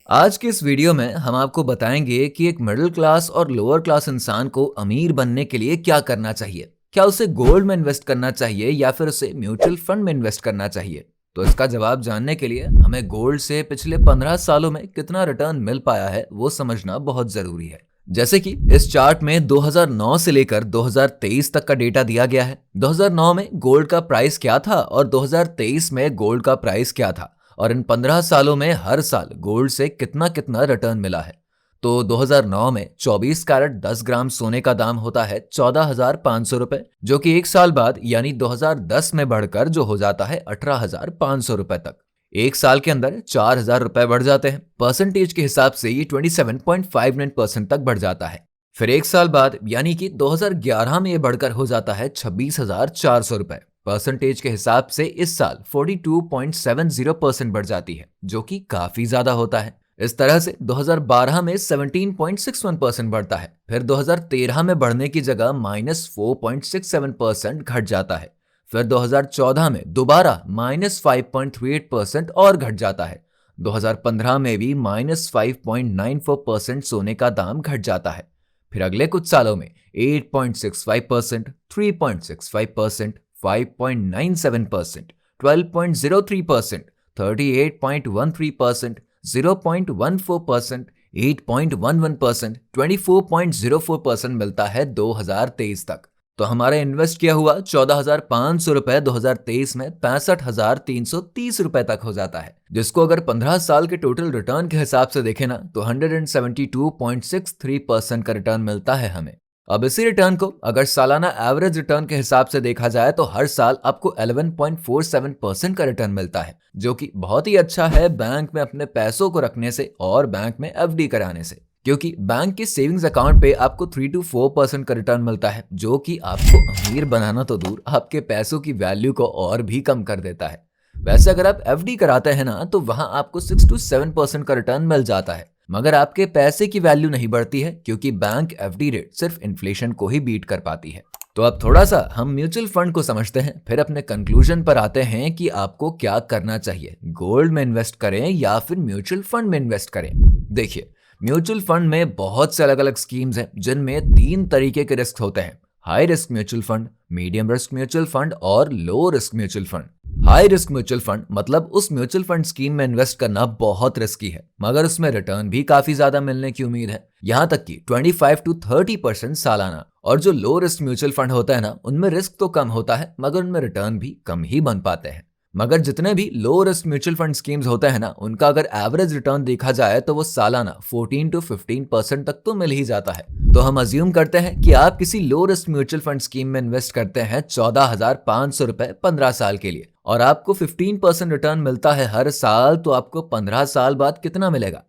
आज के इस वीडियो में हम आपको बताएंगे कि एक मिडिल क्लास और लोअर क्लास इंसान को अमीर बनने के लिए क्या करना चाहिए। क्या उसे गोल्ड में इन्वेस्ट करना चाहिए या फिर उसे म्यूचुअल फंड में इन्वेस्ट करना चाहिए। तो इसका जवाब जानने के लिए हमें गोल्ड से पिछले 15 सालों में कितना रिटर्न मिल पाया है वो समझना बहुत जरूरी है। जैसे कि इस चार्ट में 2009 से लेकर 2023 तक का डेटा दिया गया है। 2009 में गोल्ड का प्राइस क्या था और 2023 में गोल्ड का प्राइस क्या था, और इन 15 सालों में हर साल गोल्ड से कितना कितना रिटर्न मिला है। तो 2009 में 24 कैरेट 10 ग्राम सोने का दाम होता है 14,500 रुपए, जो कि एक साल बाद यानी 2010 में बढ़कर जो हो जाता है 18,500 रुपए तक। एक साल के अंदर 4,000 रुपए बढ़ जाते हैं। परसेंटेज के हिसाब से ये 27.59% तक बढ़ जाता है। फिर एक साल बाद यानी कि 2011 में ये बढ़कर हो जाता है 26,400 रुपए। परसेंटेज के हिसाब से इस साल 42.70% बढ़ जाती है, जो कि काफी ज्यादा होता है। इस तरह से 2012 में 17.61% बढ़ता है। फिर 2013 में बढ़ने की जगह -4.67% घट जाता है। फिर 2014 में दोबारा -5.38% और घट जाता है। 2015 में भी -5.94% सोने का दाम घट जाता है। फिर अगले कुछ सालों में 8.65%, 3.65%, 5.97%, 12.03%, 38.13%, 0.14%, 8.11%, 24.04% मिलता है 2023 तक। तो हमारा इन्वेस्ट किया हुआ 14,500 रुपए 2023 में 65,330 रुपए तक हो जाता है, जिसको अगर 15 साल के टोटल रिटर्न के हिसाब से देखें ना तो 172.63% का रिटर्न मिलता है हमें। अब इसी रिटर्न को अगर सालाना एवरेज रिटर्न के हिसाब से देखा जाए तो हर साल आपको 11.47% का रिटर्न मिलता है, जो कि बहुत ही अच्छा है बैंक में अपने पैसों को रखने से और बैंक में एफडी कराने से। क्योंकि बैंक के सेविंग्स अकाउंट पे आपको 3 to 4% का रिटर्न मिलता है, जो कि आपको अमीर बनाना तो दूर आपके पैसों की वैल्यू को और भी कम कर देता है। वैसे अगर आप एफडी कराते हैं ना तो वहां आपको 6 to 7% का रिटर्न मिल जाता है, मगर आपके पैसे की वैल्यू नहीं बढ़ती है, क्योंकि बैंक एफडी रेट सिर्फ इन्फ्लेशन को ही बीट कर पाती है। तो अब थोड़ा सा हम म्यूचुअल फंड को समझते हैं, फिर अपने कंक्लूजन पर आते हैं कि आपको क्या करना चाहिए, गोल्ड में इन्वेस्ट करें या फिर म्यूचुअल फंड में इन्वेस्ट करें। देखिए, म्यूचुअल फंड में बहुत से अलग अलग स्कीम्स हैं, जिनमें 3 तरीके के रिस्क होते हैं: high risk mutual fund, medium risk mutual fund और low risk mutual fund. High risk mutual fund मतलब उस म्यूचुअल फंड स्कीम में इन्वेस्ट करना बहुत रिस्की है, मगर उसमें रिटर्न भी काफी ज्यादा मिलने की उम्मीद है, यहाँ तक कि 25 to 30% सालाना। और जो लो रिस्क म्यूचुअल फंड होता है ना, उनमें रिस्क तो कम होता है, मगर उनमें रिटर्न भी कम ही बन पाते हैं। मगर जितने भी लो रिस्क म्यूचुअल फंड स्कीम्स होते हैं ना, उनका अगर एवरेज रिटर्न देखा जाए तो वो सालाना 14 to 15% तक तो मिल ही जाता है। तो हम अज्यूम करते हैं कि आप किसी लो रिस्क म्यूचुअल फंड स्कीम में इन्वेस्ट करते हैं 14,500 रुपए 15 साल के लिए, और आपको 15% रिटर्न मिलता है हर साल। तो आपको 15 साल बाद कितना मिलेगा?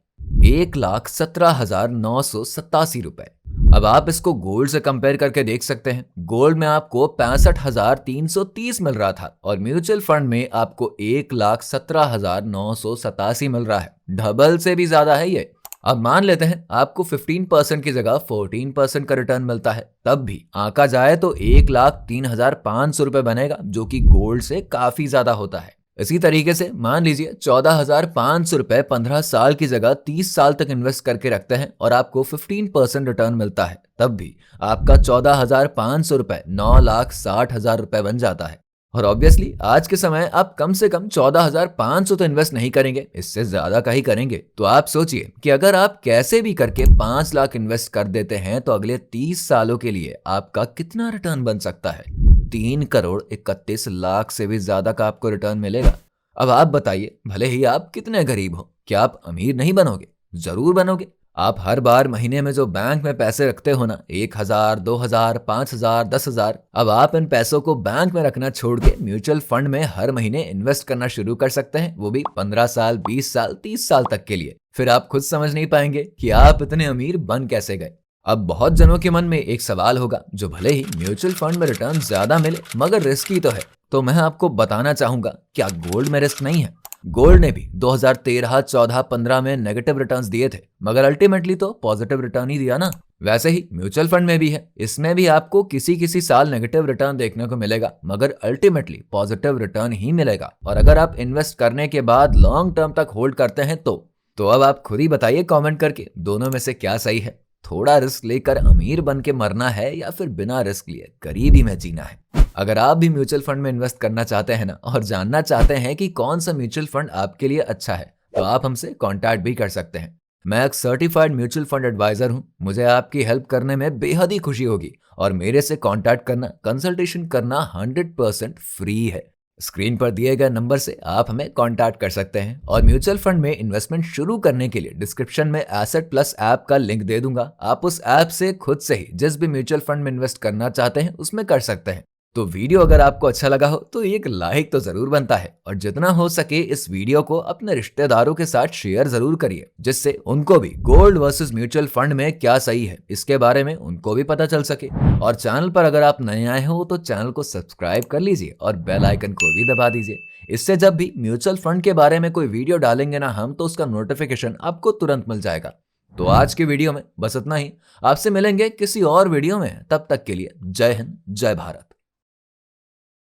1,17,987 रुपए। अब आप इसको गोल्ड से कंपेयर करके देख सकते हैं। गोल्ड में आपको 65,330 मिल रहा था और म्यूचुअल फंड में आपको 1,17,987 मिल रहा है। डबल से भी ज्यादा है ये। अब मान लेते हैं आपको 15% की जगह 14% का रिटर्न मिलता है, तब भी आंका जाए तो 1,03,500 रुपए बनेगा, जो कि गोल्ड से काफी ज्यादा होता है। इसी तरीके से मान लीजिए 14,500 रुपए 15 साल की जगह 30 साल तक इन्वेस्ट करके रखते हैं और आपको 15% रिटर्न मिलता है, तब भी आपका 14,500 रुपए 9,60,000 रुपए बन जाता है। और ऑब्वियसली आज के समय आप कम से कम 14,500 तो इन्वेस्ट नहीं करेंगे, इससे ज्यादा का ही करेंगे। तो आप सोचिए कि अगर आप कैसे भी करके 5 लाख इन्वेस्ट कर देते हैं तो अगले 30 सालों के लिए आपका कितना रिटर्न बन सकता है? 3,31,00,000 से भी ज्यादा का आपको रिटर्न मिलेगा। अब आप बताइए, भले ही आप कितने गरीब हो, क्या आप अमीर नहीं बनोगे? जरूर बनोगे। आप हर बार महीने में जो बैंक में पैसे रखते हो ना, 1,000, 2,000, 5,000, 10,000, अब आप इन पैसों को बैंक में रखना छोड़ के म्यूचुअल फंड में हर महीने इन्वेस्ट करना शुरू कर सकते हैं, वो भी 15 साल, 20 साल, 30 साल तक के लिए। फिर आप खुद समझ नहीं पाएंगे कि आप इतने अमीर बन कैसे गए। अब बहुत जनों के मन में एक सवाल होगा, जो भले ही म्यूचुअल फंड में रिटर्न ज्यादा मिले मगर रिस्की तो है, तो मैं आपको बताना चाहूंगा, क्या गोल्ड में रिस्क नहीं है? गोल्ड ने भी 2013, 14, 15 में नेगेटिव रिटर्न्स दिए थे, मगर अल्टीमेटली तो पॉजिटिव रिटर्न ही दिया ना। वैसे ही म्यूचुअल फंड में भी है, इसमें भी आपको किसी किसी साल नेगेटिव रिटर्न देखने को मिलेगा, मगर अल्टीमेटली पॉजिटिव रिटर्न ही मिलेगा। और अगर आप इन्वेस्ट करने के बाद लॉन्ग टर्म तक होल्ड करते हैं तो तो अब आप खुद ही बताइए कमेंट करके, दोनों में से क्या सही है। थोड़ा रिस्क लेकर अमीर बन के मरना है या फिर बिना रिस्क लिए गरीबी में जीना है। अगर आप भी म्यूचुअल फंड में इन्वेस्ट करना चाहते हैं ना, और जानना चाहते हैं कि कौन सा म्यूचुअल फंड आपके लिए अच्छा है, तो आप हमसे कांटेक्ट भी कर सकते हैं। मैं एक सर्टिफाइड म्यूचुअल फंड एडवाइजर हूं। मुझे आपकी हेल्प करने में बेहद ही खुशी होगी, और मेरे से कांटेक्ट करना, कंसल्टेशन करना 100% फ्री है। स्क्रीन पर दिए गए नंबर से आप हमें कांटेक्ट कर सकते हैं, और म्यूचुअल फंड में इन्वेस्टमेंट शुरू करने के लिए डिस्क्रिप्शन में एसेट प्लस ऐप का लिंक दे दूंगा। आप उस ऐप से खुद से ही जिस भी म्यूचुअल फंड में इन्वेस्ट करना चाहते हैं उसमें कर सकते हैं। तो वीडियो अगर आपको अच्छा लगा हो तो एक लाइक तो जरूर बनता है, और जितना हो सके इस वीडियो को अपने रिश्तेदारों के साथ शेयर जरूर करिए, जिससे उनको भी गोल्ड वर्सेस म्यूचुअल फंड में क्या सही है इसके बारे में उनको भी पता चल सके। और चैनल पर अगर आप नए आए हो तो चैनल को सब्सक्राइब कर लीजिए और बेल आइकन को भी दबा दीजिए। इससे जब भी म्यूचुअल फंड के बारे में कोई वीडियो डालेंगे ना हम, तो उसका नोटिफिकेशन आपको तुरंत मिल जाएगा। तो आज की वीडियो में बस इतना ही। आपसे मिलेंगे किसी और वीडियो में, तब तक के लिए जय हिंद, जय भारत।